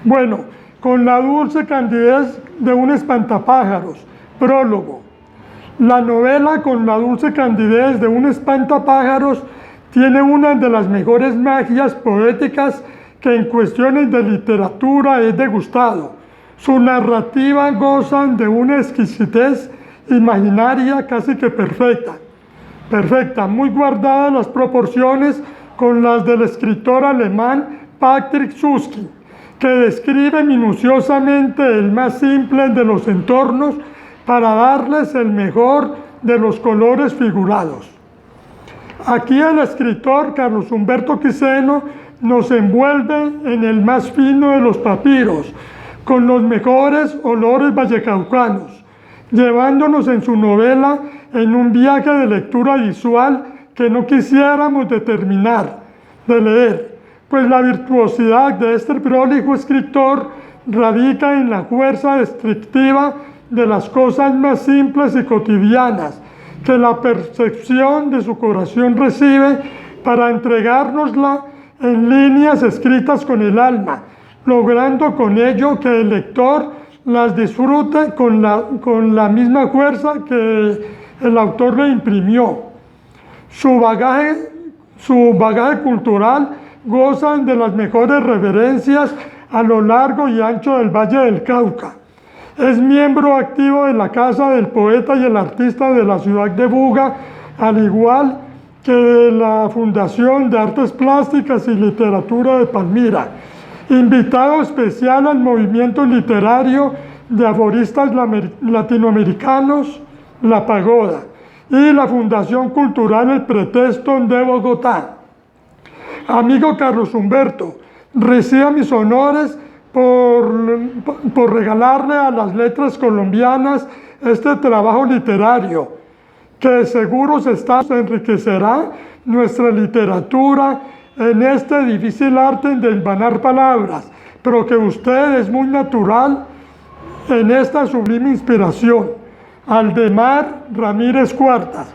Bueno, con la dulce candidez de un espantapájaros, prólogo. La novela Con la dulce candidez de un espantapájaros tiene una de las mejores magias poéticas que en cuestiones de literatura he degustado. Su narrativa goza de una exquisitez imaginaria casi que perfecta, muy guardadas las proporciones con las del escritor alemán Patrick Süskind, que describe minuciosamente el más simple de los entornos para darles el mejor de los colores figurados. Aquí el escritor Carlos Humberto Quiseno nos envuelve en el más fino de los papiros, con los mejores olores vallecaucanos, llevándonos en su novela en un viaje de lectura visual que no quisiéramos determinar de leer, pues la virtuosidad de este prolijo escritor radica en la fuerza descriptiva de las cosas más simples y cotidianas que la percepción de su corazón recibe para entregárnosla en líneas escritas con el alma, logrando con ello que el lector las disfrute con la misma fuerza que el autor le imprimió. Su bagaje cultural goza de las mejores referencias a lo largo y ancho del Valle del Cauca. Es miembro activo de la Casa del Poeta y el Artista de la ciudad de Buga, al igual que de la Fundación de Artes Plásticas y Literatura de Palmira. Invitado especial al movimiento literario de aforistas latinoamericanos, La Pagoda, y la Fundación Cultural El Pretexto de Bogotá. Amigo Carlos Humberto, reciba mis honores por regalarle a las letras colombianas este trabajo literario, que seguro enriquecerá nuestra literatura en este difícil arte de hilvanar palabras, pero que usted es muy natural en esta sublime inspiración. Aldemar Ramírez Cuartas.